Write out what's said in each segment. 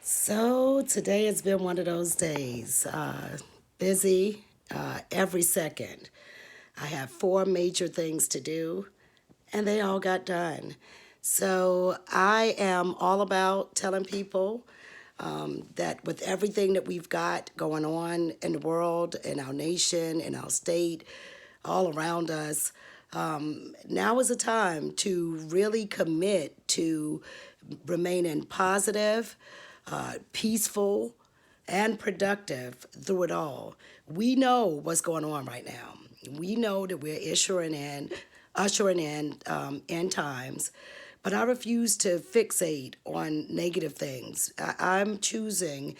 So today has been one of those days. Busy every second. I have four major things to do, and they all got done. So I am all about telling people that with everything that we've got going on in the world, in our nation, in our state, all around us, now is a time to really commit to remaining positive, peaceful, and productive through it all. We know what's going on right now. We know that we're ushering in end times, but I refuse to fixate on negative things. I'm choosing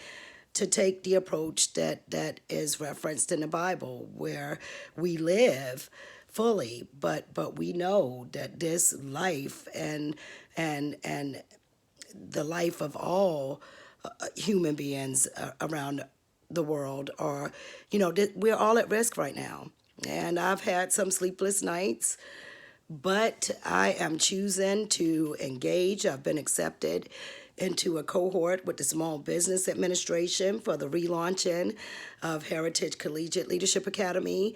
to take the approach that is referenced in the Bible, where we live fully, but we know that this life and the life of all human beings around the world are, we're all at risk right now. And I've had some sleepless nights, but I am choosing to engage. I've been accepted into a cohort with the Small Business Administration for the relaunching of Heritage Collegiate Leadership Academy.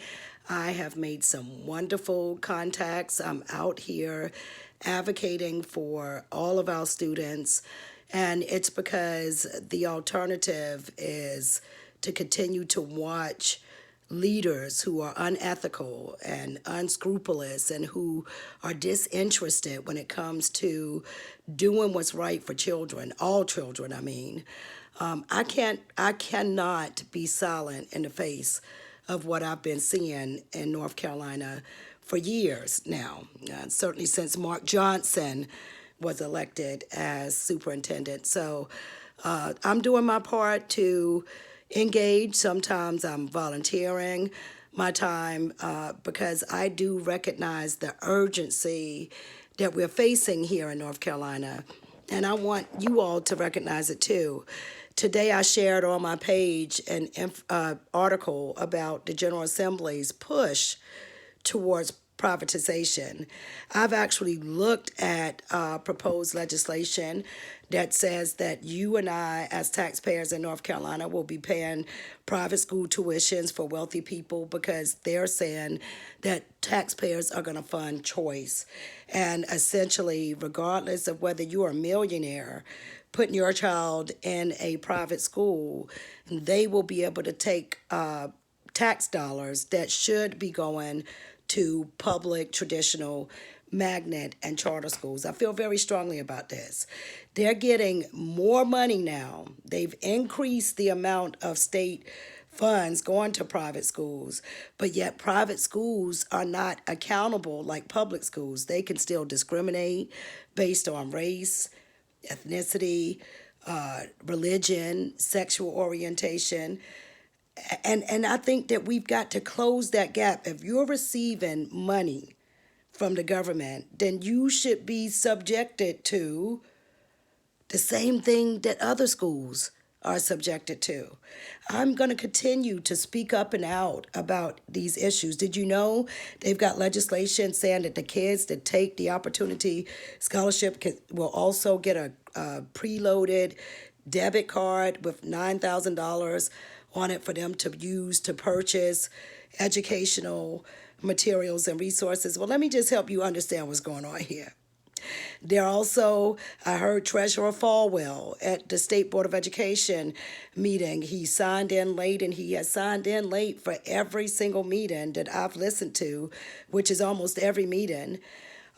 I have made some wonderful contacts. I'm out here advocating for all of our students, and it's because the alternative is to continue to watch leaders who are unethical and unscrupulous and who are disinterested when it comes to doing what's right for children, all children, I mean. I cannot be silent in the face of what I've been seeing in North Carolina for years now, certainly since Mark Johnson was elected as superintendent. So I'm doing my part to engage. Sometimes I'm volunteering my time because I do recognize the urgency that we're facing here in North Carolina. And I want you all to recognize it too. Today I shared on my page an article about the General Assembly's push towards privatization. I've actually looked at proposed legislation that says that you and I, as taxpayers in North Carolina, will be paying private school tuitions for wealthy people because they're saying that taxpayers are going to fund choice. And essentially, regardless of whether you're a millionaire, putting your child in a private school, they will be able to take tax dollars that should be going to public, traditional, magnet, and charter schools. I feel very strongly about this. They're getting more money now. They've increased the amount of state funds going to private schools, but yet private schools are not accountable like public schools. They can still discriminate based on race, ethnicity, religion, sexual orientation. And I think that we've got to close that gap. If you're receiving money from the government, then you should be subjected to the same thing that other schools are subjected to. I'm going to continue to speak up and out about these issues. Did you know they've got legislation saying that the kids that take the opportunity scholarship will also get a preloaded debit card with $9,000 on it for them to use to purchase educational materials and resources? Well, let me just help you understand what's going on here. There also, I heard Treasurer Falwell at the State Board of Education meeting. He signed in late, and he has signed in late for every single meeting that I've listened to, which is almost every meeting.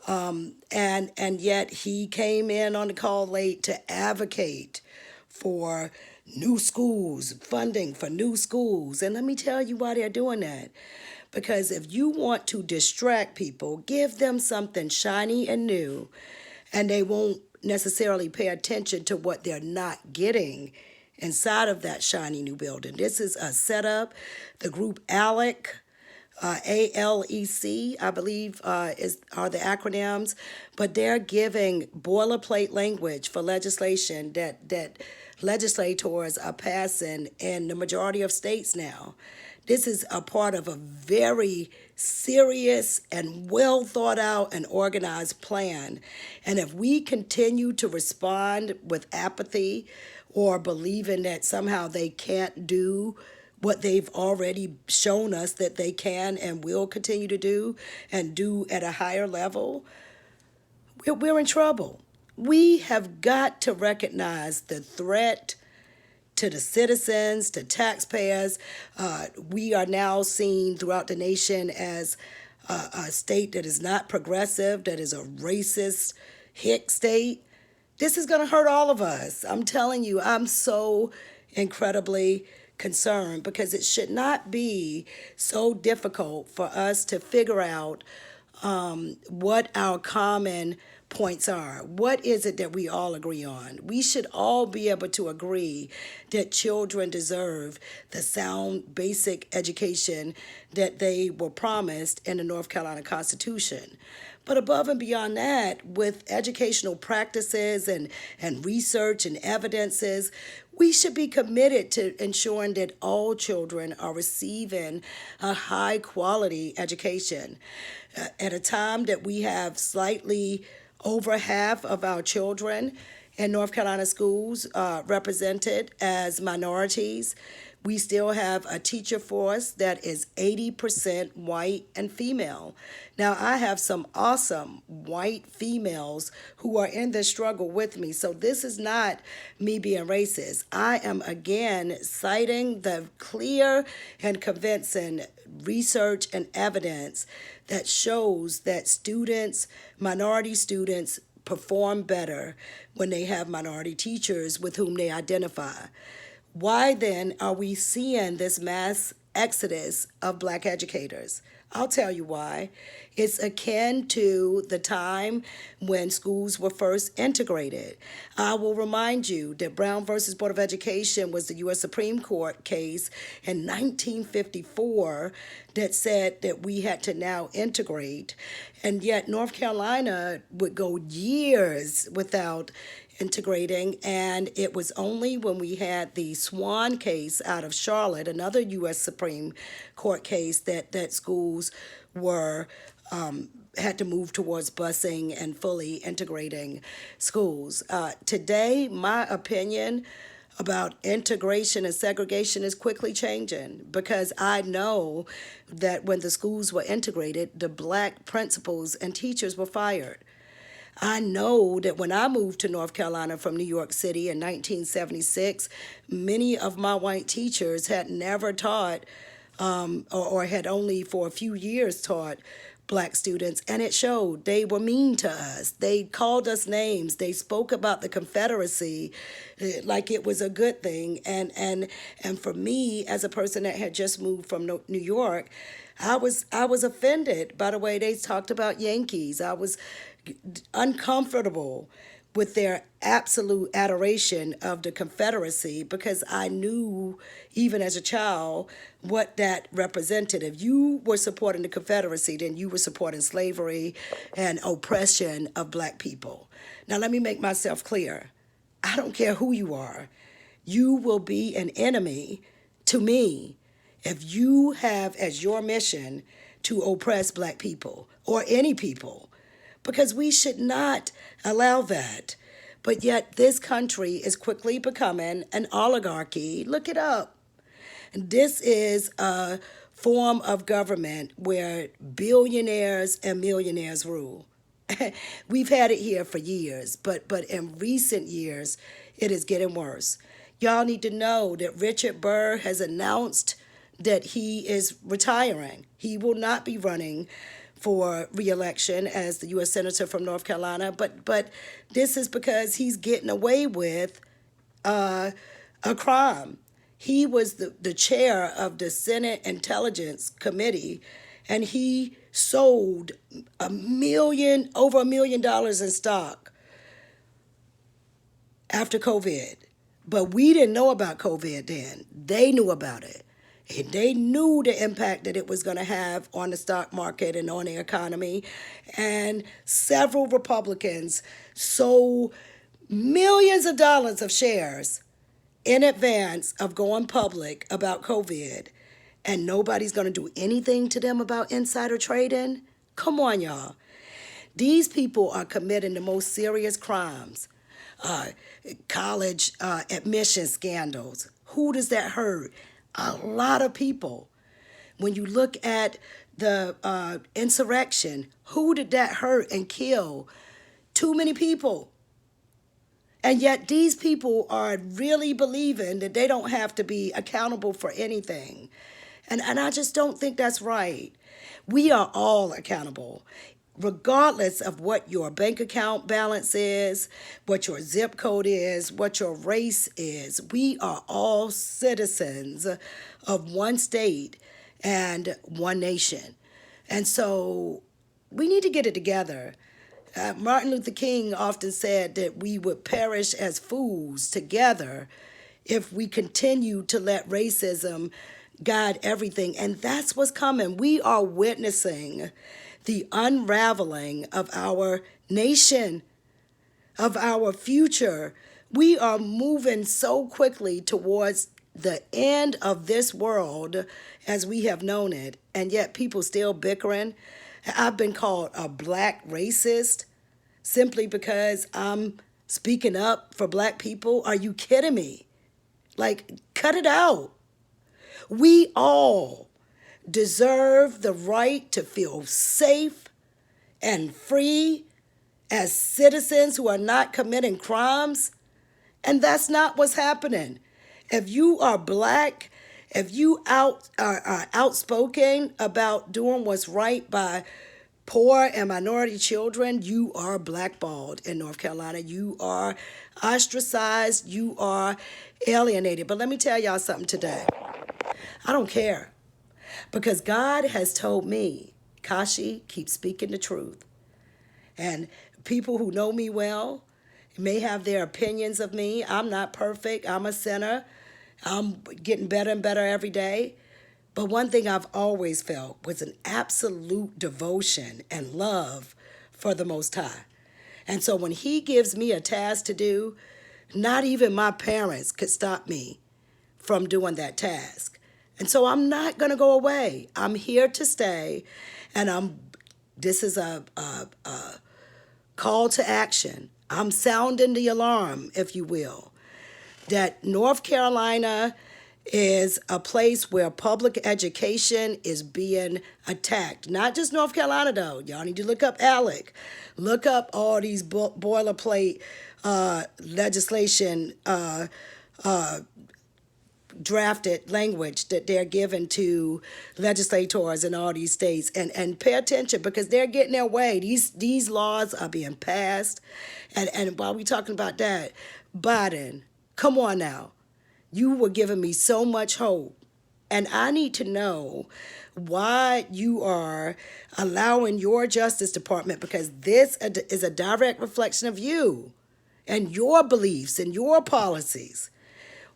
And yet he came in on the call late to advocate for new schools, funding for new schools. And let me tell you why they're doing that. Because if you want to distract people, give them something shiny and new, and they won't necessarily pay attention to what they're not getting inside of that shiny new building. This is a setup. The group ALEC, ALEC, I believe are the acronyms, but they're giving boilerplate language for legislation that legislators are passing in the majority of states now. This is a part of a very serious and well thought out and organized plan. And if we continue to respond with apathy or believing that somehow they can't do what they've already shown us that they can and will continue to do and do at a higher level, we're in trouble. We have got to recognize the threat to the citizens, to taxpayers. We are now seen throughout the nation as a state that is not progressive, that is a racist, hick state. This is going to hurt all of us. I'm telling you, I'm so incredibly concerned because it should not be so difficult for us to figure out what our common points are. What is it that we all agree on? We should all be able to agree that children deserve the sound basic education that they were promised in the North Carolina Constitution. But above and beyond that, with educational practices and research and evidences, we should be committed to ensuring that all children are receiving a high quality education. At a time that we have slightly over half of our children in North Carolina schools represented as minorities, we still have a teacher force that is 80% white and female. Now, I have some awesome white females who are in this struggle with me, so this is not me being racist. I am again citing the clear and convincing research and evidence that shows that students, minority students, perform better when they have minority teachers with whom they identify. Why then are we seeing this mass exodus of black educators? I'll tell you why. It's akin to the time when schools were first integrated. I will remind you that Brown versus Board of Education was the U.S. Supreme Court case in 1954 that said that we had to now integrate. And yet North Carolina would go years without integrating, and it was only when we had the Swan case out of Charlotte, another U.S. Supreme Court case, that schools were had to move towards busing and fully integrating schools. Today, my opinion about integration and segregation is quickly changing because I know that when the schools were integrated, the black principals and teachers were fired. I know that when I moved to North Carolina from New York City in 1976, many of my white teachers had never taught or had only for a few years taught black students, and it showed. They were mean to us. They called us names. They spoke about the Confederacy like it was a good thing. And for me, as a person that had just moved from New York, I was offended by the way they talked about Yankees. I was uncomfortable with their absolute adoration of the Confederacy because I knew, even as a child, what that represented. If you were supporting the Confederacy, then you were supporting slavery and oppression of black people. Now, let me make myself clear. I don't care who you are. You will be an enemy to me if you have as your mission to oppress black people or any people, because we should not allow that. But yet this country is quickly becoming an oligarchy. Look it up. This is a form of government where billionaires and millionaires rule. We've had it here for years, but in recent years, it is getting worse. Y'all need to know that Richard Burr has announced that he is retiring. He will not be running for re-election as the U.S. Senator from North Carolina, but this is because he's getting away with a crime. He was the chair of the Senate Intelligence Committee, and he sold over $1 million in stock after COVID. But we didn't know about COVID then. They knew about it. And they knew the impact that it was going to have on the stock market and on the economy. And several Republicans sold millions of dollars of shares in advance of going public about COVID. and nobody's going to do anything to them about insider trading? Come on, y'all. These people are committing the most serious crimes. Uh, College admission scandals. Who does that hurt? A lot of people. When you look at the insurrection, who did that hurt and kill? Too many people. And yet these people are really believing that they don't have to be accountable for anything. And I just don't think that's right. We are all accountable, regardless of what your bank account balance is, what your zip code is, what your race is. We are all citizens of one state and one nation. And so we need to get it together. Martin Luther King often said that we would perish as fools together if we continue to let racism guide everything. And that's what's coming. We are witnessing the unraveling of our nation, of our future. We are moving so quickly towards the end of this world as we have known it, and yet people still bickering. I've been called a black racist simply because I'm speaking up for black people. Are you kidding me? Like, cut it out. We all deserve the right to feel safe and free as citizens who are not committing crimes. And that's not what's happening. If you are black, if you are outspoken about doing what's right by poor and minority children, you are blackballed in North Carolina. You are ostracized. You are alienated. But let me tell y'all something today. I don't care, because God has told me, Kashi, keep speaking the truth. And people who know me well may have their opinions of me. I'm not perfect. I'm a sinner. I'm getting better and better every day. But one thing I've always felt was an absolute devotion and love for the Most High. And so when He gives me a task to do, not even my parents could stop me from doing that task. And so I'm not going to go away. I'm here to stay. And this is a call to action. I'm sounding the alarm, if you will, that North Carolina is a place where public education is being attacked. Not just North Carolina, though. Y'all need to look up ALEC. Look up all these boilerplate legislation drafted language that they're given to legislators in all these states, and pay attention, because they're getting their way. These laws are being passed. And while we talking about that, Biden, come on now. You were giving me so much hope. And I need to know why you are allowing your Justice Department, because this is a direct reflection of you and your beliefs and your policies.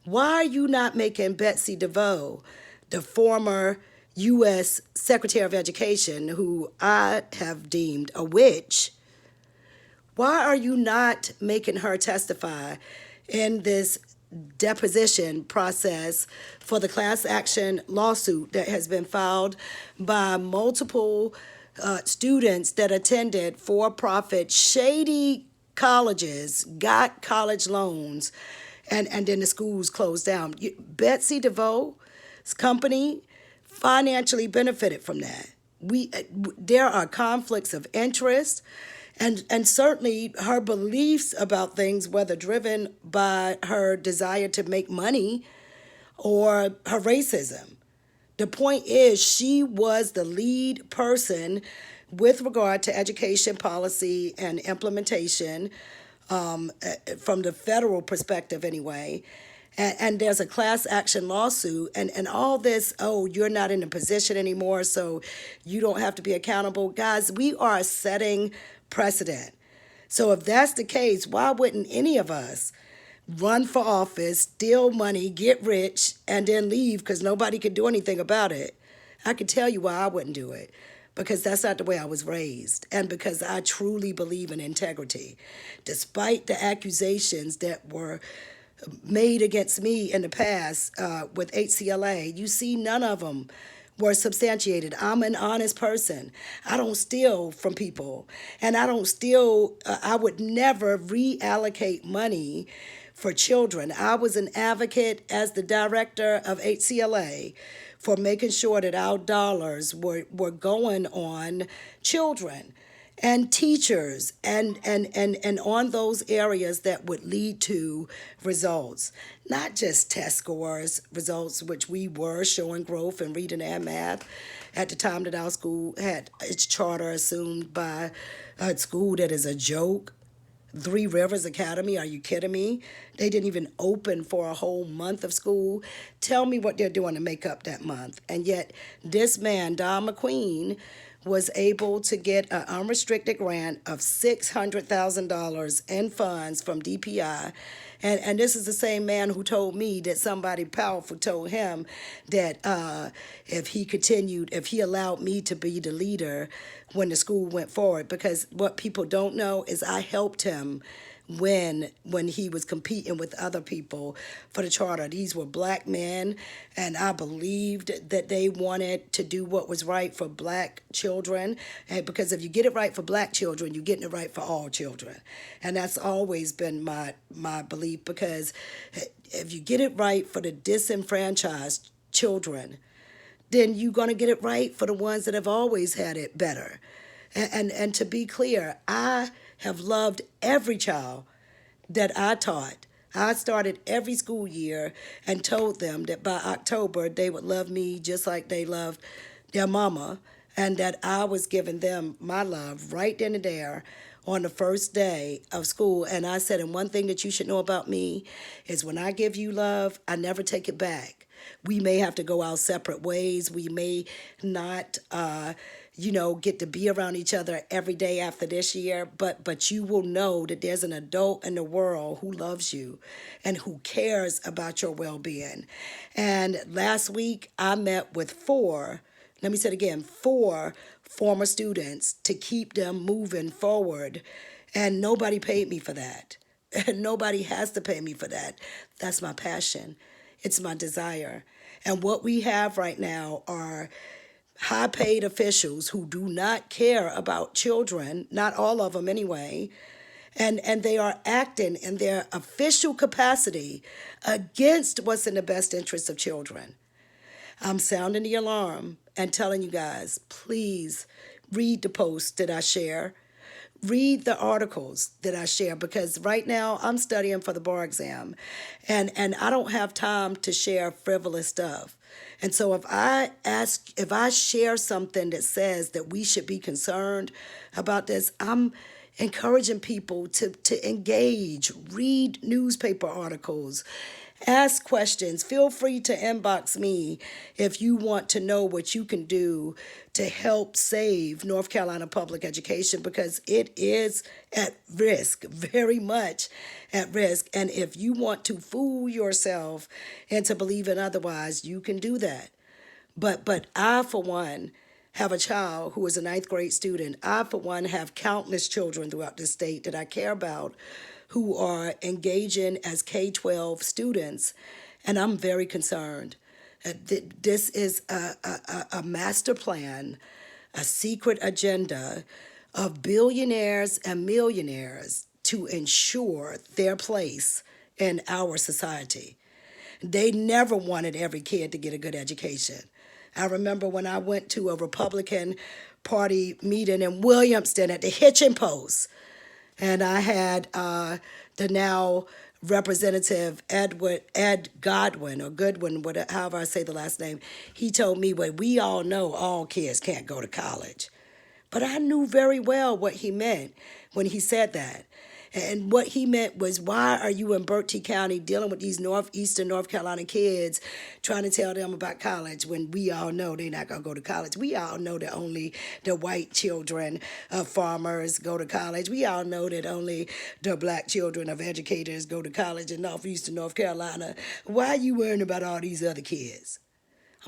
Why are you not making Betsy DeVos, the former U.S. Secretary of Education, who I have deemed a witch, why are you not making her testify in this deposition process for the class action lawsuit that has been filed by multiple students that attended for-profit shady colleges, got college loans, and then the schools closed down? Betsy DeVos' company financially benefited from that. There are conflicts of interest. And certainly her beliefs about things, whether driven by her desire to make money or her racism. The point is, she was the lead person with regard to education policy and implementation, from the federal perspective anyway. And there's a class action lawsuit, and all this, oh, you're not in a position anymore, so you don't have to be accountable. Guys, we are setting precedent. So if that's the case, why wouldn't any of us run for office, steal money, get rich, and then leave because nobody could do anything about it? I can tell you why I wouldn't do it. Because that's not the way I was raised, and because I truly believe in integrity. Despite the accusations that were made against me in the past with HCLA, you see none of them were substantiated. I'm an honest person. I don't steal from people. And I don't steal, I would never reallocate money for children. I was an advocate as the director of HCLA for making sure that our dollars were going on children and teachers and on those areas that would lead to results, not just test scores results, which we were showing growth in reading and math at the time that our school had its charter assumed by a school that is a joke. Three Rivers Academy, are you kidding me? They didn't even open for a whole month of school. Tell me what they're doing to make up that month. And yet, this man, Don McQueen, was able to get an unrestricted grant of $600,000 in funds from DPI. And this is the same man who told me that somebody powerful told him that if he continued, if he allowed me to be the leader when the school went forward, because what people don't know is I helped him when he was competing with other people for the charter. These were black men, and I believed that they wanted to do what was right for black children. And because if you get it right for black children, you're getting it right for all children. And that's always been my belief, because if you get it right for the disenfranchised children, then you're going to get it right for the ones that have always had it better. And to be clear, I have loved every child that I taught. I started every school year and told them that by October they would love me just like they loved their mama, and that I was giving them my love right then and there on the first day of school. And I said, and one thing that you should know about me is when I give you love, I never take it back. We may have to go our separate ways. We may not, get to be around each other every day after this year, but you will know that there's an adult in the world who loves you and who cares about your well-being. And last week, I met with let me say it again, four former students to keep them moving forward. And nobody paid me for that. And nobody has to pay me for that. That's my passion. It's my desire. And what we have right now are high paid officials who do not care about children, not all of them anyway, and they are acting in their official capacity against what's in the best interest of children. I'm sounding the alarm and telling you guys, please read the posts that I share. Read the articles that I share, because right now I'm studying for the bar exam, and I don't have time to share frivolous stuff. And so if I share something that says that we should be concerned about this, I'm encouraging people to engage, read newspaper articles, ask questions. Feel free to inbox me if you want to know what you can do to help save North Carolina public education, because it is at risk, very much at risk. And if you want to fool yourself into believing otherwise, you can do that. But I, for one, have a child who is a ninth grade student. I, for one, have countless children throughout the state that I care about who are engaging as K-12 students, and I'm very concerned. This is a master plan, a secret agenda of billionaires and millionaires to ensure their place in our society. They never wanted every kid to get a good education. I remember when I went to a Republican Party meeting in Williamston at the Hitching Post, and I had the now Representative Ed Godwin, or Goodwin, whatever, however I say the last name. He told me, well, we all know all kids can't go to college. But I knew very well what he meant when he said that. And what he meant was, why are you in Berkeley County dealing with these northeastern North Carolina kids, trying to tell them about college when we all know they're not going to go to college? We all know that only the white children of farmers go to college. We all know that only the black children of educators go to college in northeastern North Carolina. Why are you worrying about all these other kids?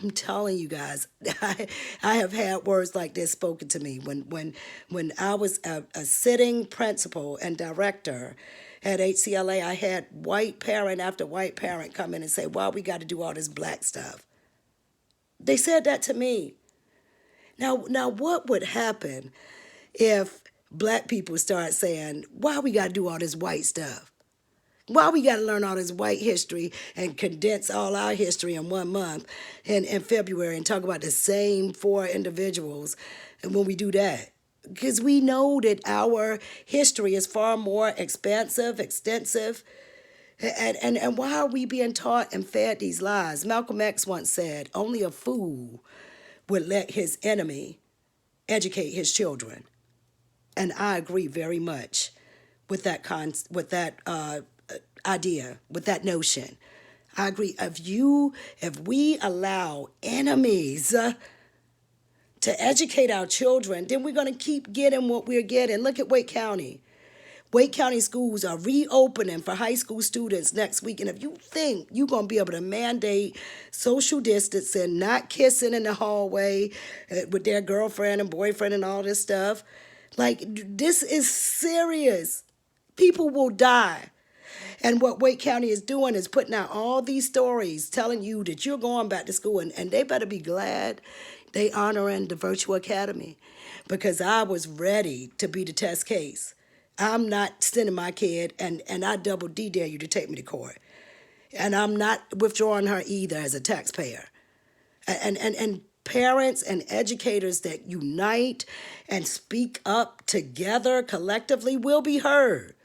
I'm telling you guys, I have had words like this spoken to me when I was a sitting principal and director at HCLA, I had white parent after white parent come in and say, why we got to do all this black stuff? They said that to me. Now, what would happen if black people start saying, why we got to do all this white stuff? Why we got to learn all this white history and condense all our history in 1 month in February and talk about the same 4 individuals? And when we do that, because we know that our history is far more expansive, extensive. And why are we being taught and fed these lies? Malcolm X once said, only a fool would let his enemy educate his children. And I agree very much with that idea, with that notion. I agree. If we allow enemies to educate our children, then we're going to keep getting what we're getting. Look at Wake County. Wake County schools are reopening for high school students next week. And if you think you're going to be able to mandate social distancing, not kissing in the hallway with their girlfriend and boyfriend and all this stuff, like, this is serious. People will die. And what Wake County is doing is putting out all these stories telling you that you're going back to school, and they better be glad they honoring the virtual academy, because I was ready to be the test case. I'm not sending my kid, and I double D dare you to take me to court. And I'm not withdrawing her either as a taxpayer. And parents and educators that unite and speak up together collectively will be heard.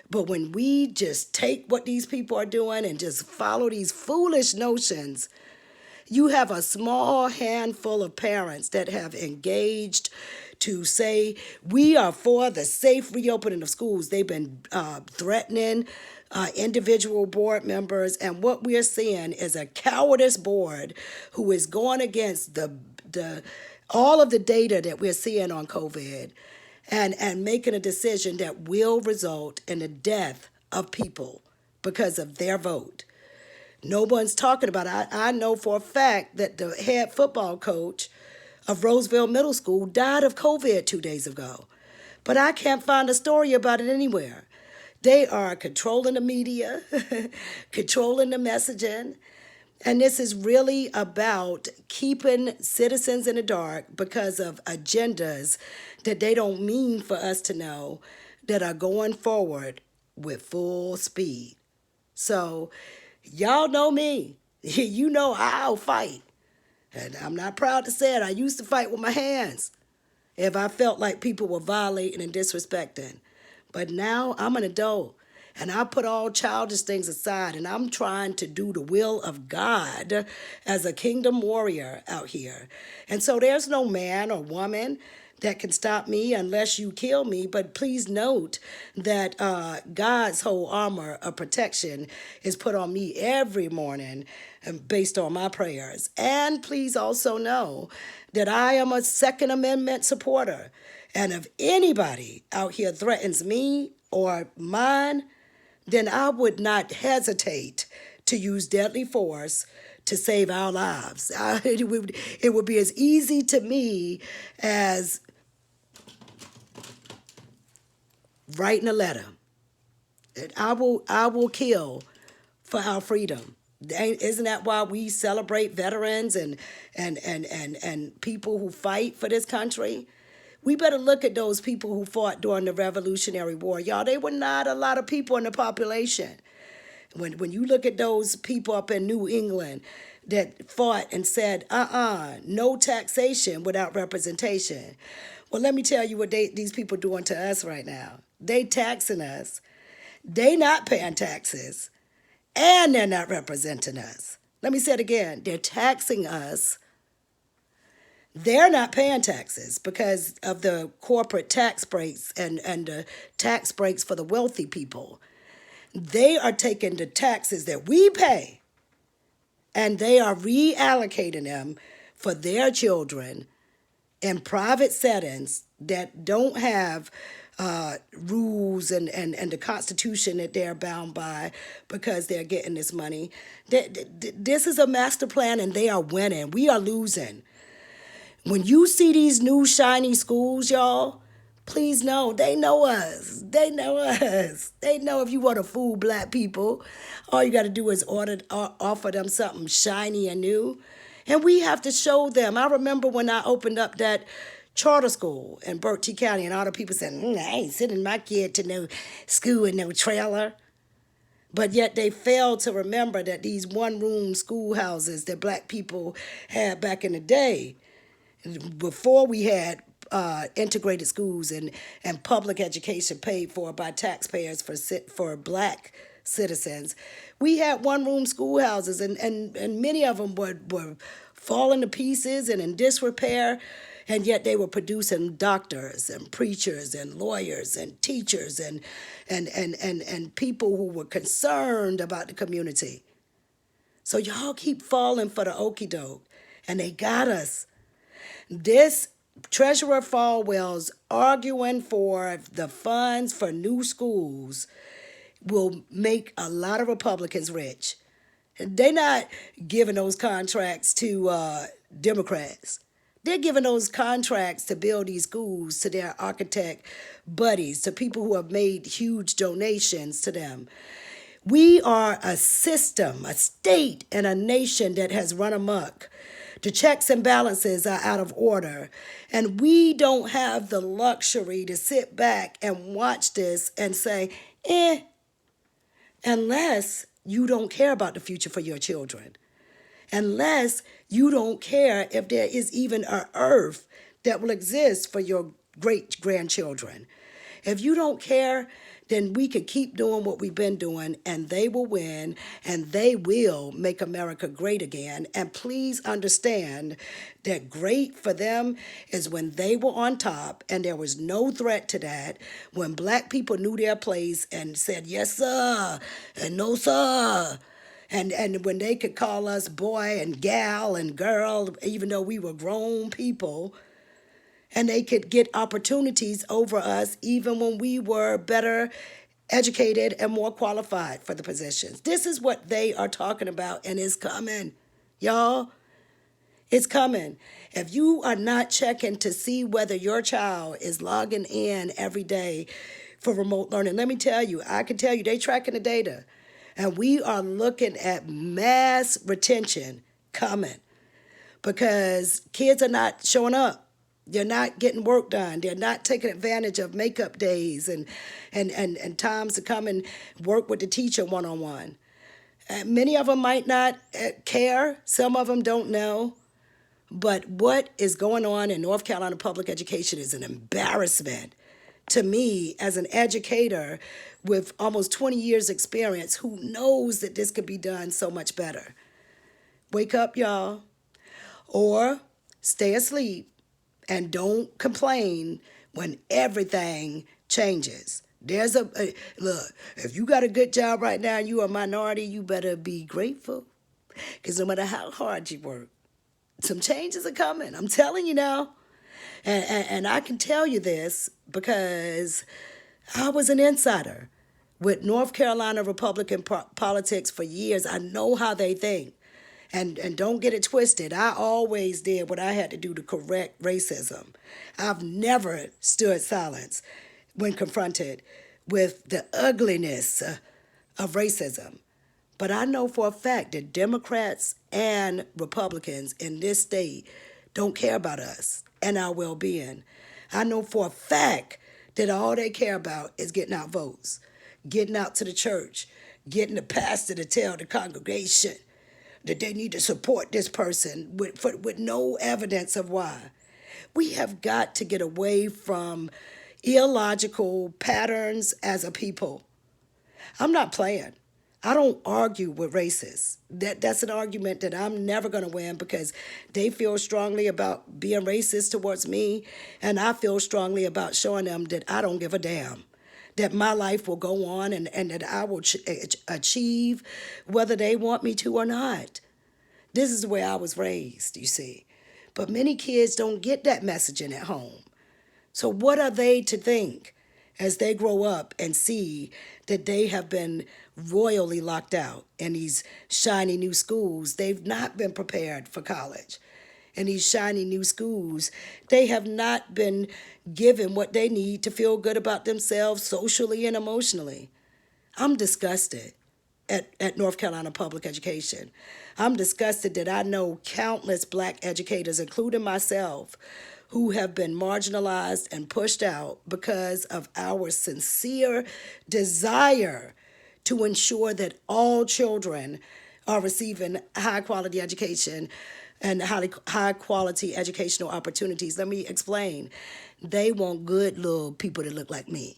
But when we just take what these people are doing and just follow these foolish notions, you have a small handful of parents that have engaged to say, we are for the safe reopening of schools. They've been threatening individual board members. And what we're seeing is a cowardice board who is going against all of the data that we're seeing on COVID and making a decision that will result in the death of people because of their vote. No one's talking about it. I know for a fact that the head football coach of Roseville Middle School died of COVID 2 days ago. But I can't find a story about it anywhere. They are controlling the media, controlling the messaging. And this is really about keeping citizens in the dark because of agendas that they don't mean for us to know, that are going forward with full speed. So y'all know me. You know I'll fight. And I'm not proud to say it. I used to fight with my hands if I felt like people were violating and disrespecting. But now I'm an adult. And I put all childish things aside, and I'm trying to do the will of God as a kingdom warrior out here. And so there's no man or woman that can stop me unless you kill me. But please note that God's whole armor of protection is put on me every morning based on my prayers. And please also know that I am a Second Amendment supporter. And if anybody out here threatens me or mine, then I would not hesitate to use deadly force to save our lives. It would be as easy to me as writing a letter. I will kill for our freedom. Isn't that why we celebrate veterans and people who fight for this country? We better look at those people who fought during the Revolutionary War. Y'all, they were not a lot of people in the population. When you look at those people up in New England that fought and said, no taxation without representation. Well, let me tell you what these people doing to us right now. They taxing us. They not paying taxes. And they're not representing us. Let me say it again. They're taxing us. They're not paying taxes because of the corporate tax breaks and the tax breaks for the wealthy people. They are taking the taxes that we pay and they are reallocating them for their children in private settings that don't have rules and the Constitution that they're bound by because they're getting this money. This is a master plan and they are winning. We are losing. When you see these new shiny schools, y'all, Please know, they know us. They know us. They know if you want to fool black people, all you got to do is offer them something shiny and new. And we have to show them. I remember when I opened up that charter school in Berkeley County, and all the people said, I ain't sending my kid to no school in no trailer. But yet they failed to remember that these one room schoolhouses that black people had back in the day, before we had integrated schools and public education paid for by taxpayers for black citizens, we had one room schoolhouses, and many of them were falling to pieces and in disrepair. And yet they were producing doctors and preachers and lawyers and teachers and people who were concerned about the community. So y'all keep falling for the okie doke, and they got us. This Treasurer Falwell's arguing for the funds for new schools will make a lot of Republicans rich. They're not giving those contracts to Democrats. They're giving those contracts to build these schools to their architect buddies, to people who have made huge donations to them. We are a system, a state, and a nation that has run amok. The checks and balances are out of order. And we don't have the luxury to sit back and watch this and say, unless you don't care about the future for your children. Unless you don't care if there is even an earth that will exist for your great grandchildren. If you don't care, then we can keep doing what we've been doing, and they will win, and they will make America great again. And please understand that great for them is when they were on top and there was no threat to that, when black people knew their place and said, yes, sir, and no, sir. And when they could call us boy and gal and girl, even though we were grown people, and they could get opportunities over us even when we were better educated and more qualified for the positions. This is what they are talking about, and it's coming. Y'all, it's coming. If you are not checking to see whether your child is logging in every day for remote learning, let me tell you, I can tell you, they tracking the data. And we are looking at mass retention coming because kids are not showing up. They're not getting work done. They're not taking advantage of makeup days and times to come and work with the teacher one-on-one. Many of them might not care. Some of them don't know. But what is going on in North Carolina public education is an embarrassment to me as an educator with almost 20 years experience who knows that this could be done so much better. Wake up, y'all, or stay asleep and don't complain when everything changes. There's look, if you got a good job right now and you're a minority, you better be grateful, because no matter how hard you work, some changes are coming. I'm telling you now. And I can tell you this because I was an insider with North Carolina Republican politics for years. I know how they think. And don't get it twisted. I always did what I had to do to correct racism. I've never stood silence when confronted with the ugliness of racism. But I know for a fact that Democrats and Republicans in this state don't care about us and our well-being. I know for a fact that all they care about is getting out votes, getting out to the church, getting the pastor to tell the congregation that they need to support this person with no evidence of why. We have got to get away from illogical patterns as a people. I'm not playing. I don't argue with racists. That's an argument that I'm never going to win because they feel strongly about being racist towards me, and I feel strongly about showing them that I don't give a damn, that my life will go on and that I will achieve whether they want me to or not. This is the way I was raised, you see. But many kids don't get that messaging at home. So what are they to think as they grow up and see that they have been royally locked out in these shiny new schools? They've not been prepared for college. in these shiny new schools, they have not been given what they need to feel good about themselves socially and emotionally. I'm disgusted at North Carolina public education. I'm disgusted that I know countless black educators, including myself, who have been marginalized and pushed out because of our sincere desire to ensure that all children are receiving high quality education and high quality educational opportunities. Let me explain. They want good little people that look like me,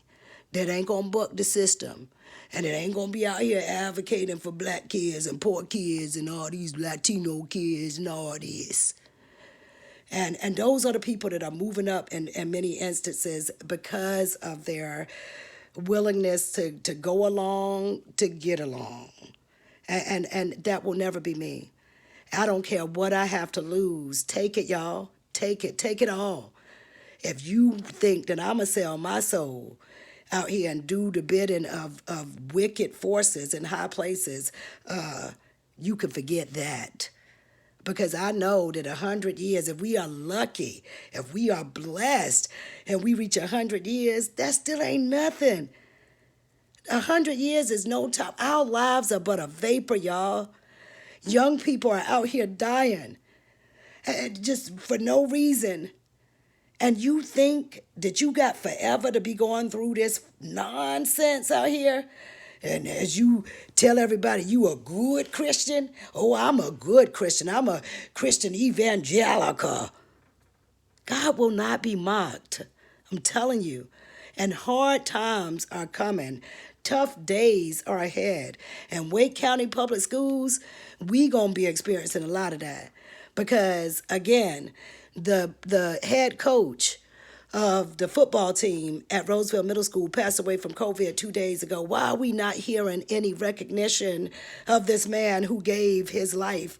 that ain't gonna buck the system, and it ain't gonna be out here advocating for black kids and poor kids and all these Latino kids and all this. And those are the people that are moving up in many instances because of their willingness to go along, to get along. And that will never be me. I don't care what I have to lose. Take it, y'all. Take it all. If you think that I'm going to sell my soul out here and do the bidding of wicked forces in high places, you can forget that. Because I know that 100 years, if we are lucky, if we are blessed, and we reach 100 years, that still ain't nothing. 100 years is no time. Our lives are but a vapor, y'all. Young people are out here dying, and just for no reason. And you think that you got forever to be going through this nonsense out here? And as you tell everybody you a good Christian, oh, I'm a good Christian. I'm a Christian evangelical. God will not be mocked. I'm telling you. And hard times are coming. Tough days are ahead. And Wake County Public Schools, we gonna be experiencing a lot of that. Because again, the head coach of the football team at Roseville Middle School passed away from COVID 2 days ago. Why are we not hearing any recognition of this man who gave his life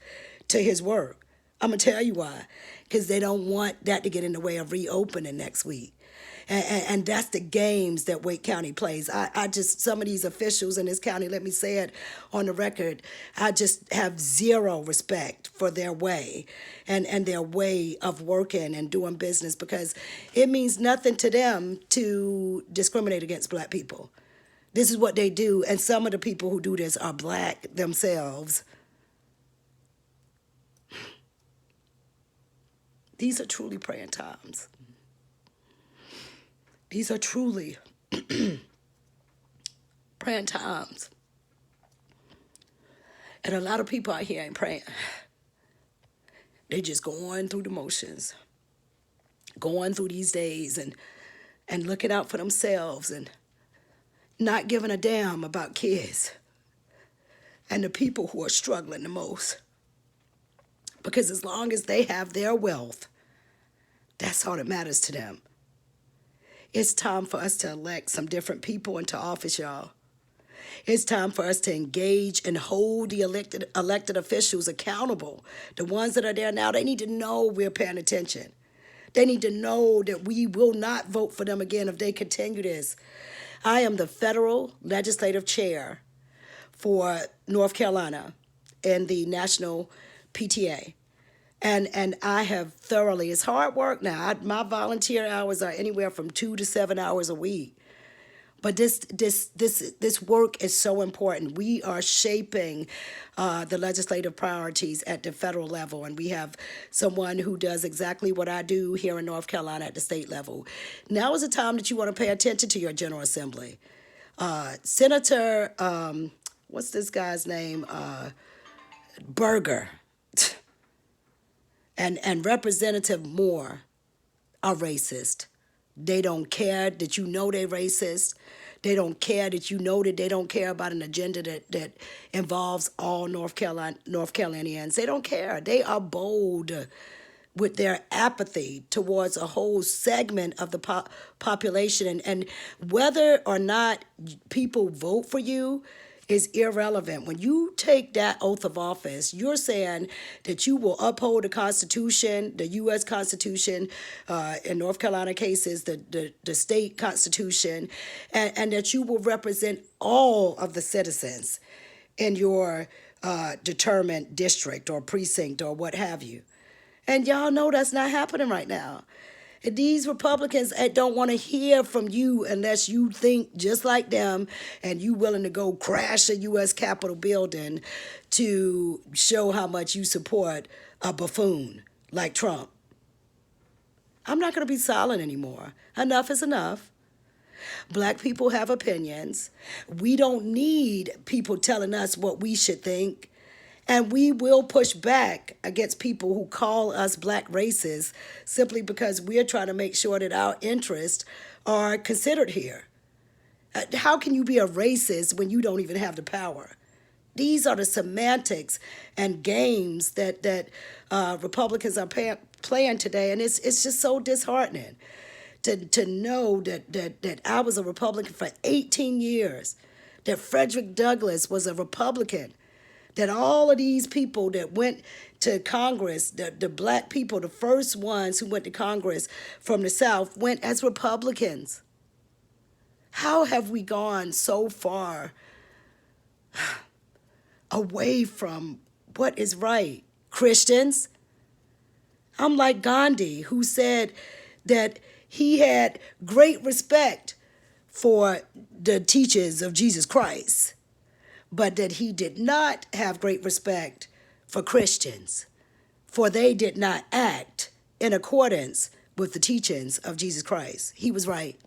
to his work? I'm going to tell you why. Because they don't want that to get in the way of reopening next week. And that's the games that Wake County plays. I just, some of these officials in this county, let me say it on the record, I just have zero respect for their way and their way of working and doing business, because it means nothing to them to discriminate against black people. This is what they do, and some of the people who do this are black themselves. These are truly praying times. These are truly praying times. And a lot of people out here ain't praying. They just going through the motions, going through these days and looking out for themselves and not giving a damn about kids and the people who are struggling the most. Because as long as they have their wealth, that's all that matters to them. It's time for us to elect some different people into office, y'all. It's time for us to engage and hold the elected officials accountable. The ones that are there now, they need to know we're paying attention. They need to know that we will not vote for them again if they continue this. I am the federal legislative chair for North Carolina in the National PTA. And I have thoroughly, it's hard work now. My volunteer hours are anywhere from 2 to 7 hours a week. But this work is so important. We are shaping the legislative priorities at the federal level, and we have someone who does exactly what I do here in North Carolina at the state level. Now is the time that you want to pay attention to your General Assembly. Senator, what's this guy's name? Berger. And Representative Moore are racist. They don't care that you know they're racist. They don't care that you know that they don't care about an agenda that involves all North Carolinians. They don't care. They are bold with their apathy towards a whole segment of the population. And whether or not people vote for you is irrelevant. When you take that oath of office, you're saying that you will uphold the Constitution, the U.S. Constitution, in North Carolina cases, the state Constitution, and that you will represent all of the citizens in your determined district or precinct or what have you. And y'all know that's not happening right now. And these Republicans don't want to hear from you unless you think just like them and you willing to go crash a U.S. Capitol building to show how much you support a buffoon like Trump. I'm not going to be silent anymore. Enough is enough. Black people have opinions. We don't need people telling us what we should think. And we will push back against people who call us black racist simply because we're trying to make sure that our interests are considered here. How can you be a racist when you don't even have the power? These are the semantics and games that Republicans are playing today, and it's just so disheartening to know that I was a Republican for 18 years, that Frederick Douglass was a Republican, that all of these people that went to Congress, the black people, the first ones who went to Congress from the South, went as Republicans. How have we gone so far away from what is right? Christians, I'm like Gandhi, who said that he had great respect for the teachings of Jesus Christ, but that he did not have great respect for Christians, for they did not act in accordance with the teachings of Jesus Christ. He was right.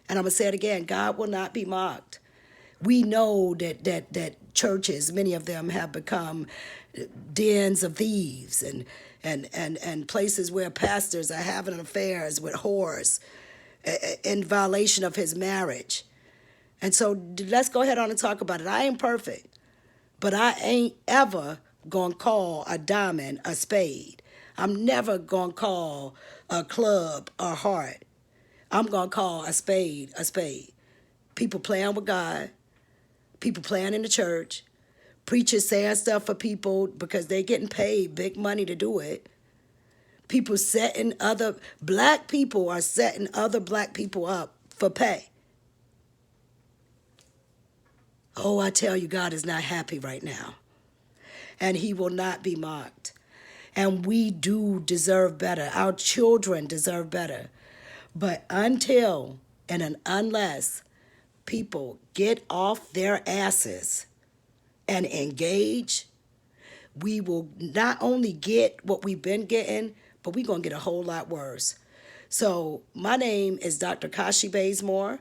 And I'm going to say it again, God will not be mocked. We know that churches, many of them have become dens of thieves and places where pastors are having affairs with whores in violation of his marriage. And so let's go ahead on and talk about it. I ain't perfect, but I ain't ever gonna call a diamond a spade. I'm never gonna call a club a heart. I'm gonna call a spade a spade. People playing with God, people playing in the church, preachers saying stuff for people because they're getting paid big money to do it. People setting other black people are setting other black people up for pay. Oh, I tell you, God is not happy right now. And he will not be mocked. And we do deserve better. Our children deserve better. But until and unless people get off their asses and engage, we will not only get what we've been getting, but we're going to get a whole lot worse. So my name is Dr. Kashi Bazemore.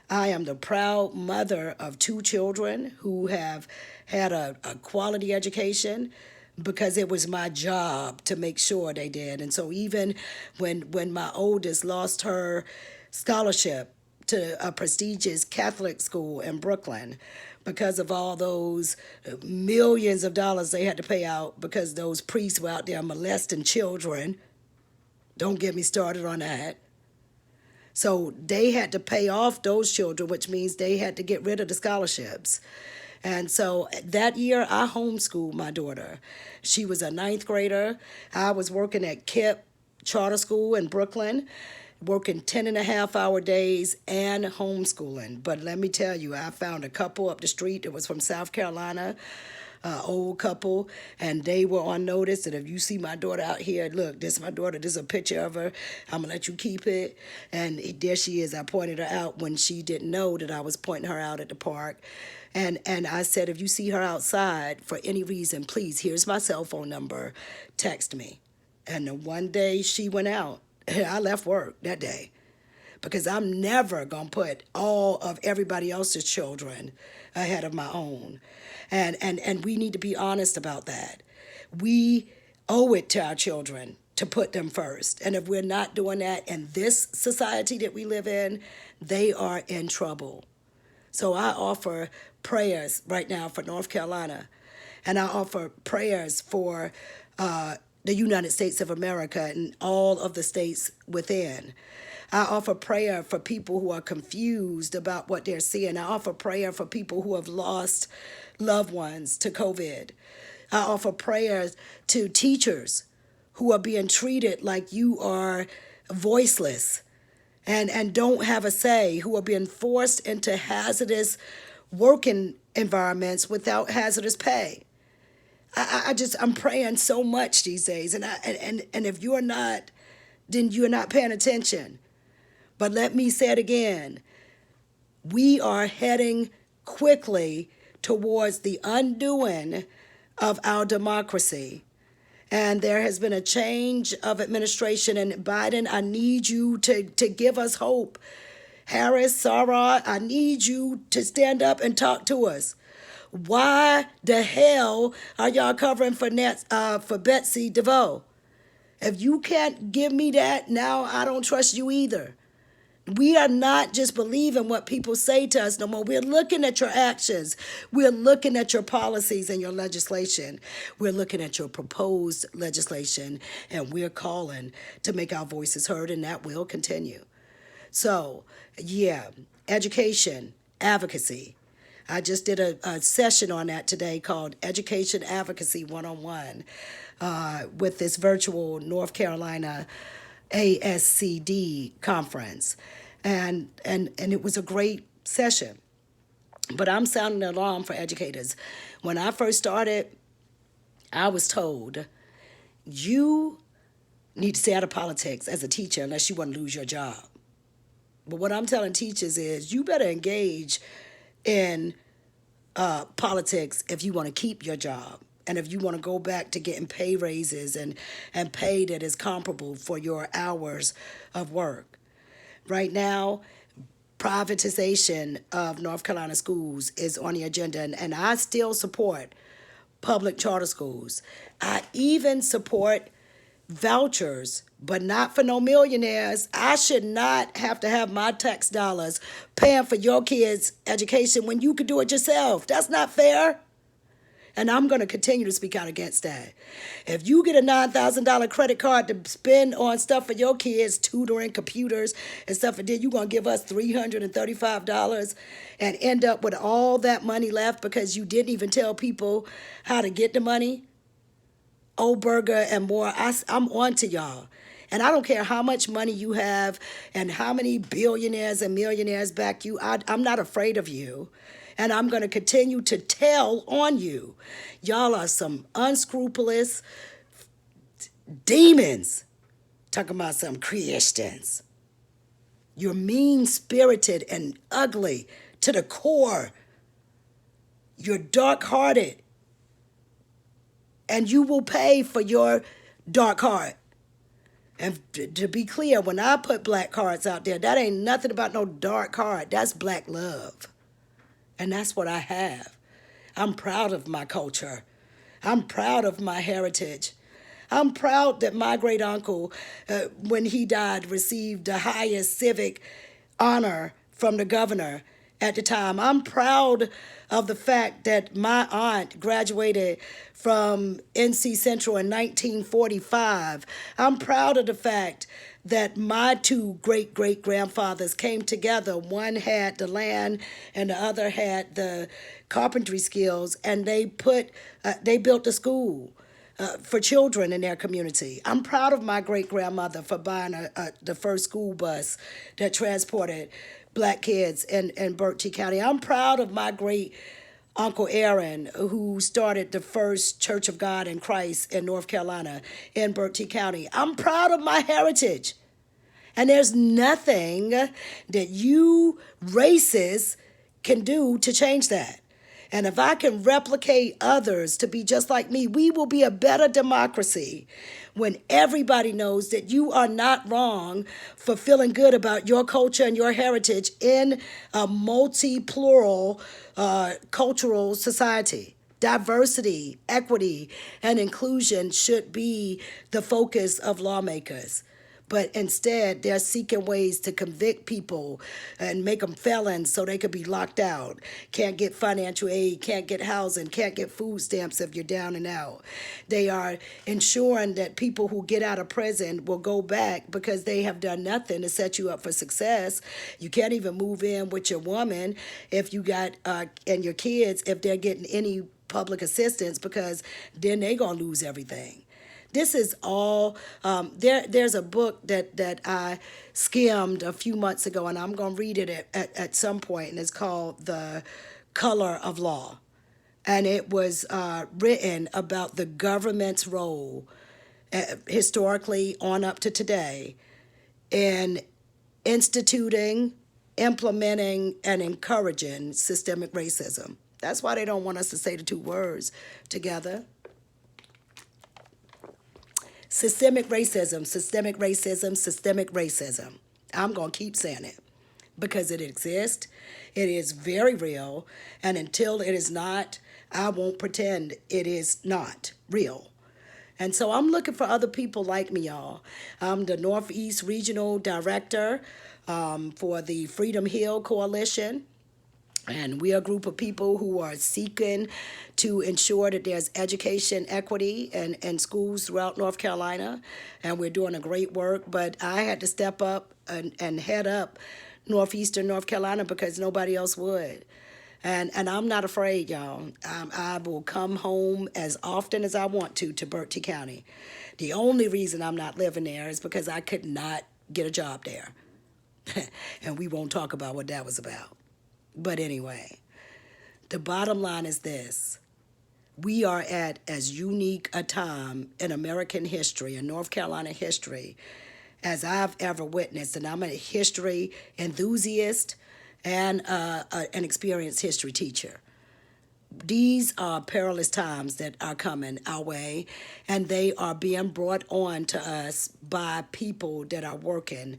I am the proud mother of 2 children who have had a quality education because it was my job to make sure they did. And so even when my oldest lost her scholarship to a prestigious Catholic school in Brooklyn because of all those millions of dollars they had to pay out because those priests were out there molesting children. Don't get me started on that. So they had to pay off those children, which means they had to get rid of the scholarships. And so that year, I homeschooled my daughter. She was a 9th grader. I was working at KIPP Charter School in Brooklyn, working 10.5-hour days and homeschooling. But let me tell you, I found a couple up the street that was from South Carolina, old couple, and they were on notice that if you see my daughter out here, look, this is my daughter, this is a picture of her, I'm gonna let you keep it. And there she is. I pointed her out when she didn't know that I was pointing her out at the park. And I said, if you see her outside for any reason, please, here's my cell phone number, text me. And the one day she went out, I left work that day because I'm never going to put all of everybody else's children ahead of my own. And we need to be honest about that. We owe it to our children to put them first. And if we're not doing that in this society that we live in, they are in trouble. So I offer prayers right now for North Carolina, and I offer prayers for the United States of America and all of the states within. I offer prayer for people who are confused about what they're seeing. I offer prayer for people who have lost loved ones to COVID. I offer prayers to teachers who are being treated like you are voiceless and don't have a say, who are being forced into hazardous working environments without hazardous pay. I'm praying so much these days, and if you're not, then you're not paying attention. But let me say it again. We are heading quickly towards the undoing of our democracy. And there has been a change of administration. And Biden, I need you to give us hope. Harris, Sarah, I need you to stand up and talk to us. Why the hell are y'all covering for Betsy DeVoe? If you can't give me that, now I don't trust you either. We are not just believing what people say to us no more. We're looking at your actions. We're looking at your policies and your legislation. We're looking at your proposed legislation, and we're calling to make our voices heard, and that will continue. So, yeah, education, advocacy. I just did a session on that today called Education Advocacy 101 with this virtual North Carolina ASCD conference. And it was a great session. But I'm sounding an alarm for educators. When I first started, I was told, you need to stay out of politics as a teacher unless you want to lose your job. But what I'm telling teachers is, you better engage in politics if you want to keep your job. And if you want to go back to getting pay raises and pay that is comparable for your hours of work. Right now, privatization of North Carolina schools is on the agenda, and I still support public charter schools. I even support vouchers, but not for no millionaires. I should not have to have my tax dollars paying for your kids' education when you could do it yourself. That's not fair. And I'm going to continue to speak out against that. If you get a $9,000 credit card to spend on stuff for your kids, tutoring, computers, and stuff, and then you're going to give us $335 and end up with all that money left because you didn't even tell people how to get the money, Oberger and more, I'm on to y'all. And I don't care how much money you have and how many billionaires and millionaires back you. I'm not afraid of you. And I'm going to continue to tell on you. Y'all are some unscrupulous demons talking about some Christians. You're mean-spirited and ugly to the core. You're dark-hearted. And you will pay for your dark heart. And to be clear, when I put black cards out there, that ain't nothing about no dark heart. That's black love. And that's what I have. I'm proud of my culture. I'm proud of my heritage. I'm proud that my great uncle, when he died, received the highest civic honor from the governor at the time. I'm proud of the fact that my aunt graduated from NC Central in 1945. I'm proud of the fact that my two great-great-grandfathers came together. One had the land and the other had the carpentry skills, and they built a school for children in their community. I'm proud of my great-grandmother for buying the first school bus that transported black kids in Berkeley County. I'm proud of my great Uncle Aaron, who started the first Church of God in Christ in North Carolina in Berkeley County. I'm proud of my heritage. And there's nothing that you racists can do to change that. And if I can replicate others to be just like me, we will be a better democracy when everybody knows that you are not wrong for feeling good about your culture and your heritage in a multi-plural cultural society. Diversity, equity, and inclusion should be the focus of lawmakers. But instead, they're seeking ways to convict people and make them felons so they could be locked out. Can't get financial aid, can't get housing, can't get food stamps if you're down and out. They are ensuring that people who get out of prison will go back because they have done nothing to set you up for success. You can't even move in with your woman if you got, and your kids if they're getting any public assistance, because then they're going to lose everything. This is all, there's a book that I skimmed a few months ago, and I'm going to read it at some point, and it's called The Color of Law. And it was written about the government's role, historically on up to today, in instituting, implementing, and encouraging systemic racism. That's why they don't want us to say the two words together. Systemic racism, systemic racism, systemic racism. I'm going to keep saying it because it exists. It is very real. And until it is not, I won't pretend it is not real. And so I'm looking for other people like me, y'all. I'm the Northeast Regional Director for the Freedom Hill Coalition. And we are a group of people who are seeking to ensure that there's education equity in schools throughout North Carolina. And we're doing a great work. But I had to step up and head up Northeastern North Carolina because nobody else would. And I'm not afraid, y'all. I will come home as often as I want to Berkeley County. The only reason I'm not living there is because I could not get a job there. And we won't talk about what that was about. But anyway, the bottom line is this. We are at as unique a time in American history, in North Carolina history, as I've ever witnessed. And I'm a history enthusiast and an experienced history teacher. These are perilous times that are coming our way, and they are being brought on to us by people that are working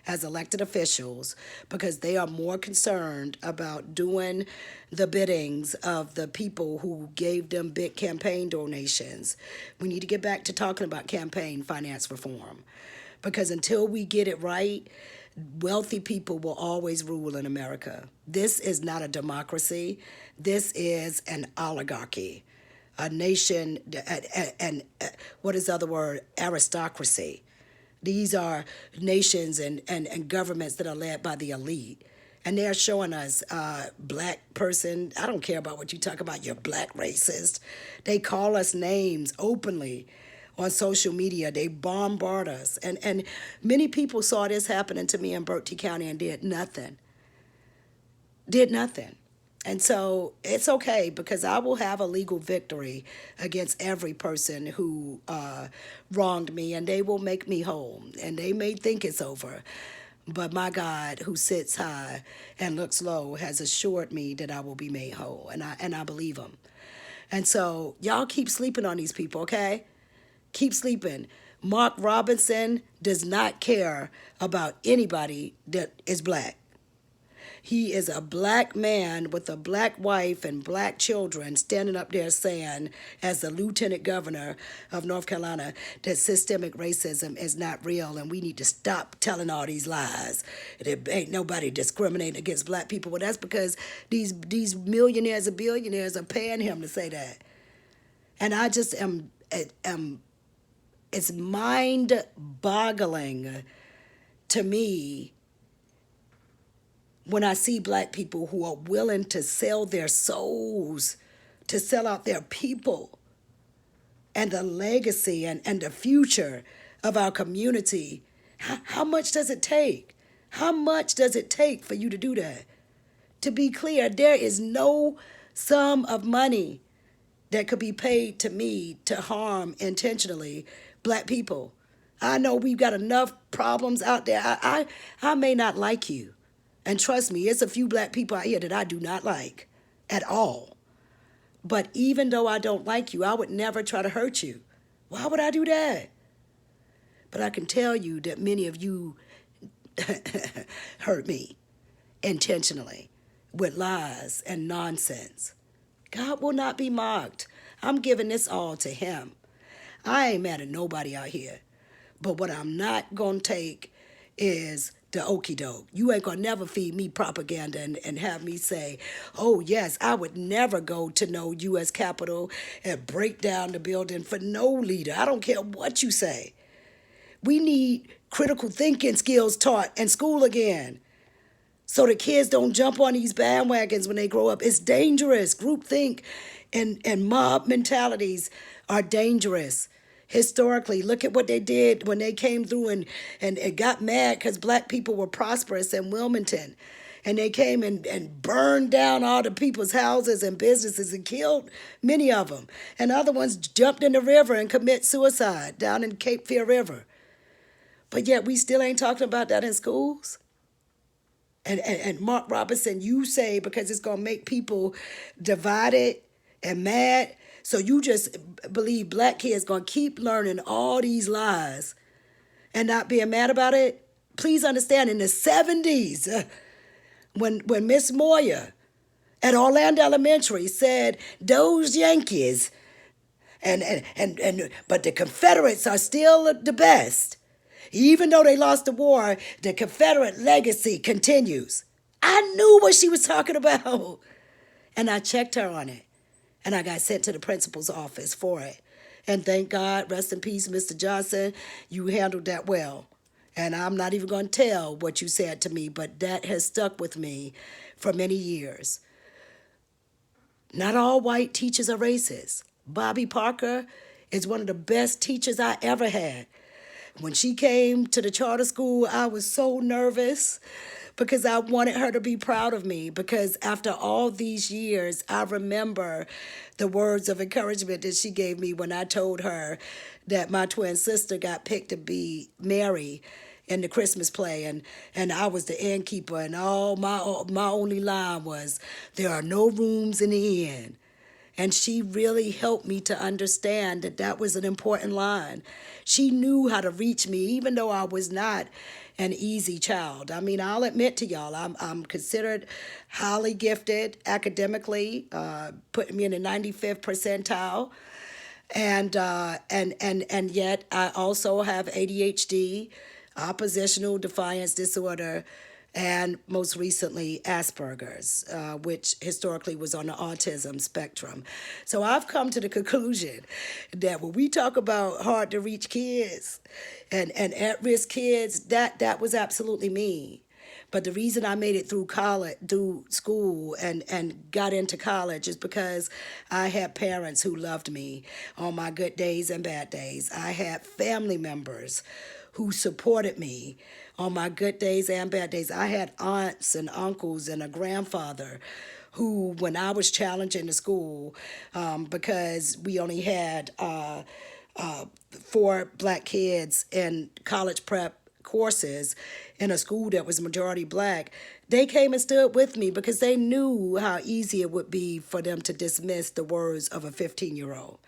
as elected officials because they are more concerned about doing the biddings of the people who gave them big campaign donations. We need to get back to talking about campaign finance reform because until we get it right, wealthy people will always rule in America. This is not a democracy. This is an oligarchy, a nation, and what is the other word? Aristocracy. These are nations and governments that are led by the elite. And they're showing us black person, I don't care about what you talk about, you're black racist. They call us names openly on social media. They bombard us. And many people saw this happening to me in Berkeley County and did nothing. Did nothing. And so it's okay because I will have a legal victory against every person who wronged me, and they will make me whole. And they may think it's over, but my God, who sits high and looks low, has assured me that I will be made whole, and I believe him. And so y'all keep sleeping on these people, okay? Keep sleeping. Mark Robinson does not care about anybody that is black. He is a black man with a black wife and black children standing up there saying, as the lieutenant governor of North Carolina, that systemic racism is not real and we need to stop telling all these lies. There ain't nobody discriminating against black people. Well, that's because these millionaires and billionaires are paying him to say that. And I just am it's mind-boggling to me when I see black people who are willing to sell their souls, to sell out their people and the legacy and the future of our community. How much does it take? How much does it take for you to do that? To be clear, there is no sum of money that could be paid to me to harm intentionally black people. I know we've got enough problems out there. I may not like you. And trust me, it's a few black people out here that I do not like at all. But even though I don't like you, I would never try to hurt you. Why would I do that? But I can tell you that many of you hurt me intentionally with lies and nonsense. God will not be mocked. I'm giving this all to him. I ain't mad at nobody out here. But what I'm not going to take is the okie doke. You ain't gonna never feed me propaganda and have me say, oh yes, I would never go to no U.S. Capitol and break down the building for no leader. I don't care what you say. We need critical thinking skills taught in school again so the kids don't jump on these bandwagons when they grow up. It's dangerous. Groupthink and mob mentalities are dangerous. Historically, look at what they did when they came through and got mad because black people were prosperous in Wilmington And they came and burned down all the people's houses and businesses and killed many of them. And other ones jumped in the river and commit suicide down in Cape Fear River. But yet we still ain't talking about that in schools. And Mark Robinson, you say because it's going to make people divided and mad. So you just believe black kids going to keep learning all these lies and not being mad about it? Please understand, in the 70s, when Miss Moyer at Orlando Elementary said, those Yankees, but the Confederates are still the best. Even though they lost the war, the Confederate legacy continues. I knew what she was talking about. And I checked her on it. And I got sent to the principal's office for it. And thank God, rest in peace, Mr. Johnson, you handled that well. And I'm not even going to tell what you said to me, but that has stuck with me for many years. Not all white teachers are racist. Bobby Parker is one of the best teachers I ever had. When she came to the charter school, I was so nervous because I wanted her to be proud of me, because after all these years, I remember the words of encouragement that she gave me when I told her that my twin sister got picked to be Mary in the Christmas play, and I was the innkeeper, and all my only line was, there are no rooms in the inn. And she really helped me to understand that that was an important line. She knew how to reach me, even though I was not an easy child. I mean, I'll admit to y'all, I'm considered highly gifted academically, putting me in the 95th percentile. And yet I also have ADHD, oppositional defiance disorder, and most recently Asperger's, which historically was on the autism spectrum. So I've come to the conclusion that when we talk about hard to reach kids and at-risk kids, that was absolutely me. But the reason I made it through college, through school, and got into college is because I had parents who loved me on my good days and bad days. I had family members who supported me on my good days and bad days. I had aunts and uncles and a grandfather who, when I was challenging the school, because we only had 4 black kids in college prep courses in a school that was majority black, they came and stood with me because they knew how easy it would be for them to dismiss the words of a 15-year-old.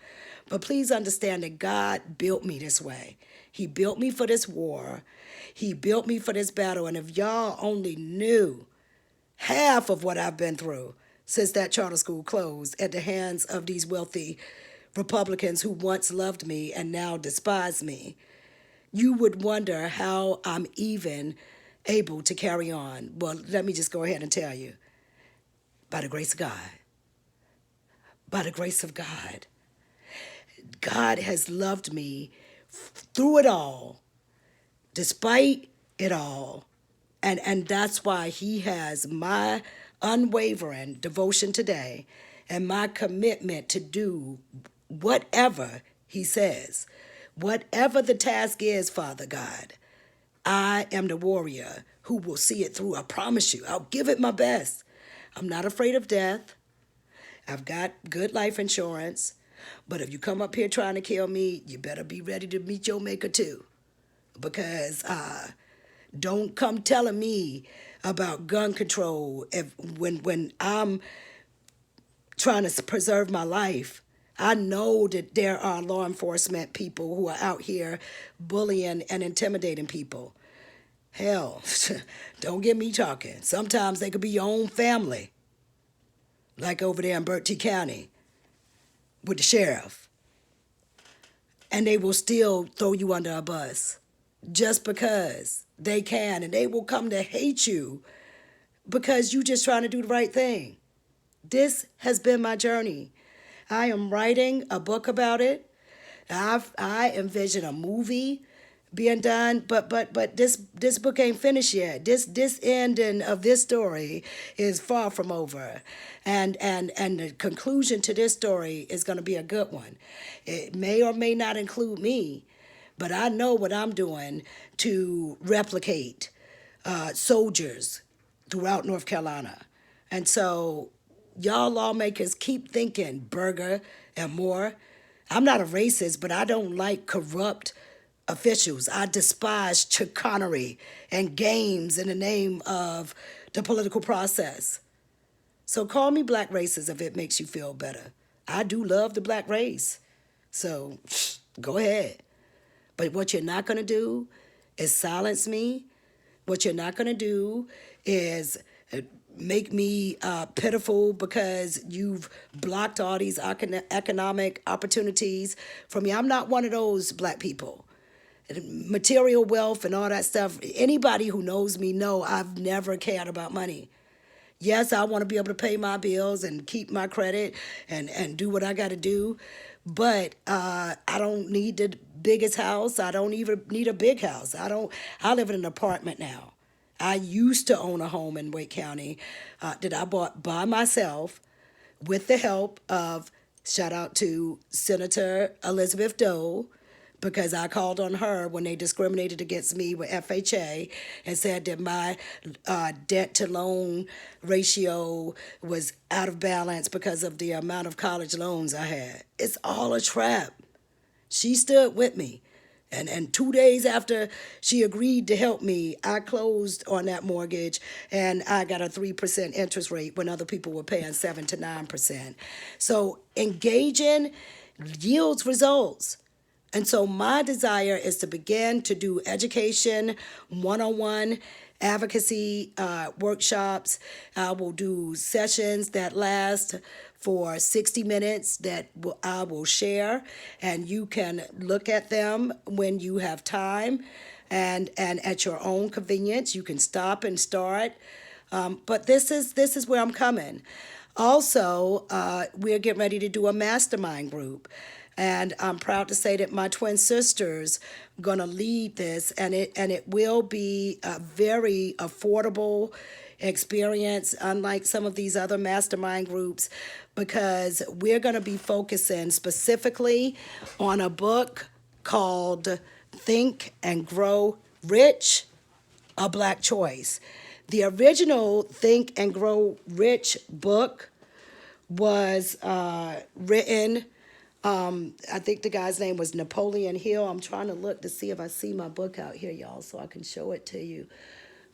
But please understand that God built me this way. He built me for this war. He built me for this battle. And if y'all only knew half of what I've been through since that charter school closed at the hands of these wealthy Republicans who once loved me and now despise me, you would wonder how I'm even able to carry on. Well, let me just go ahead and tell you. By the grace of God. By the grace of God. God has loved me through it all, despite it all. And that's why he has my unwavering devotion today and my commitment to do whatever he says. Whatever the task is, Father God, I am the warrior who will see it through. I promise you, I'll give it my best. I'm not afraid of death. I've got good life insurance. But if you come up here trying to kill me, you better be ready to meet your maker too. Because don't come telling me about gun control when I'm trying to preserve my life. I know that there are law enforcement people who are out here bullying and intimidating people. Hell, don't get me talking. Sometimes they could be your own family, like over there in Bertie County with the sheriff. And they will still throw you under a bus just because they can. And they will come to hate you because you just trying to do the right thing. This has been my journey. I am writing a book about it. I envision a movie being done, but this book ain't finished yet. This ending of this story is far from over, and the conclusion to this story is going to be a good one. It may or may not include me, but I know what I'm doing to replicate soldiers throughout North Carolina. And so y'all lawmakers keep thinking burger and more. I'm not a racist, but I don't like corrupt officials. I despise chicanery and games in the name of the political process. So call me black racist if it makes you feel better. I do love the black race. So go ahead. But what you're not going to do is silence me. What you're not going to do is make me pitiful because you've blocked all these economic opportunities from me. I'm not one of those black people. Material wealth and all that stuff. Anybody who knows me know I've never cared about money. Yes, I want to be able to pay my bills and keep my credit and do what I got to do. But I don't need the biggest house. I don't even need a big house. I live in an apartment now. I used to own a home in Wake County that I bought by myself with the help of, shout out to Senator Elizabeth Dole, because I called on her when they discriminated against me with FHA and said that my debt to loan ratio was out of balance because of the amount of college loans I had. It's all a trap. She stood with me. And 2 days after she agreed to help me, I closed on that mortgage and I got a 3% interest rate when other people were paying 7 to 9%. So engaging yields results. And so my desire is to begin to do education, one-on-one advocacy workshops. I will do sessions that last for 60 minutes that I will share, and you can look at them when you have time and at your own convenience. You can stop and start. But this is where I'm coming. Also, we're getting ready to do a mastermind group. And I'm proud to say that my twin sisters gonna lead this, and it will be a very affordable experience, unlike some of these other mastermind groups, because we're gonna be focusing specifically on a book called Think and Grow Rich, A Black Choice. The original Think and Grow Rich book was written. I think the guy's name was Napoleon Hill. I'm trying to look to see if I see my book out here, y'all, so I can show it to you.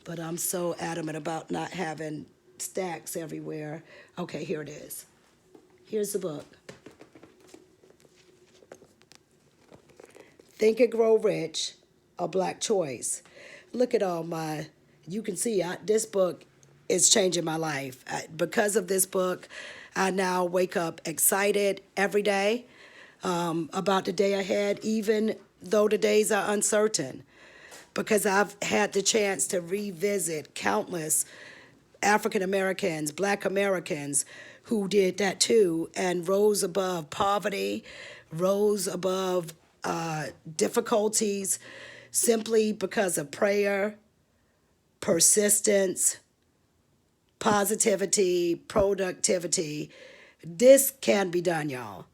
But I'm so adamant about not having stacks everywhere. Okay, here it is. Here's the book. Think and Grow Rich, A Black Choice. Look at all my, you can see this book is changing my life. Because of this book, I now wake up excited every day about the day ahead, even though the days are uncertain, because I've had the chance to revisit countless African Americans, Black Americans who did that too and rose above poverty, rose above difficulties simply because of prayer, persistence, positivity, productivity. This can be done, y'all.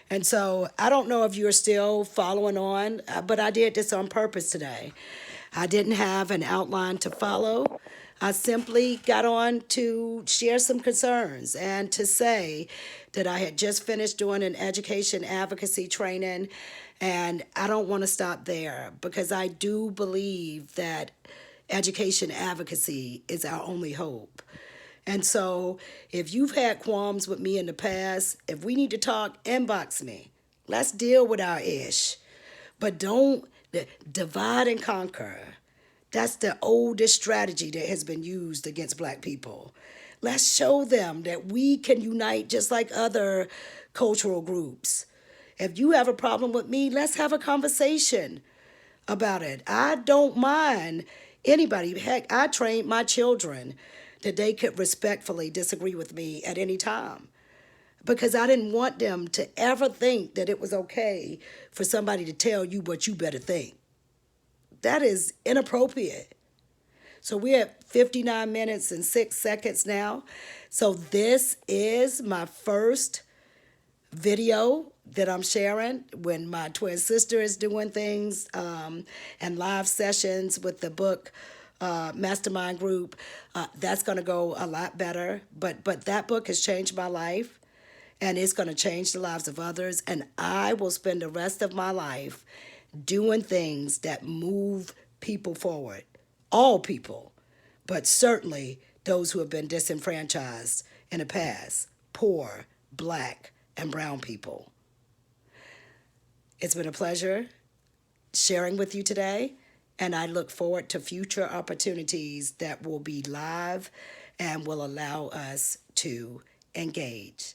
And so I don't know if you're still following on, but I did this on purpose today. I didn't have an outline to follow. I simply got on to share some concerns and to say that I had just finished doing an education advocacy training, and I don't want to stop there because I do believe that education advocacy is our only hope. And so if you've had qualms with me in the past, if we need to talk, inbox me. Let's deal with our ish. But don't divide and conquer. That's the oldest strategy that has been used against Black people. Let's show them that we can unite just like other cultural groups. If you have a problem with me, let's have a conversation about it. I don't mind anybody. Heck, I trained my children that they could respectfully disagree with me at any time because I didn't want them to ever think that it was okay for somebody to tell you what you better think. That is inappropriate. So we're at 59 minutes and 6 seconds now. So this is my first video that I'm sharing when my twin sister is doing things and live sessions with the book mastermind group, that's going to go a lot better. But that book has changed my life, and it's going to change the lives of others. And I will spend the rest of my life doing things that move people forward, all people, but certainly those who have been disenfranchised in the past, poor, black, and brown people. It's been a pleasure sharing with you today, and I look forward to future opportunities that will be live and will allow us to engage.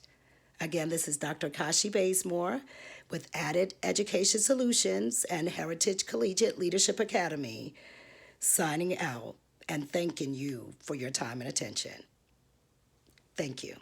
Again, this is Dr. Kashi Bazemore with Added Education Solutions and Heritage Collegiate Leadership Academy, signing out and thanking you for your time and attention. Thank you.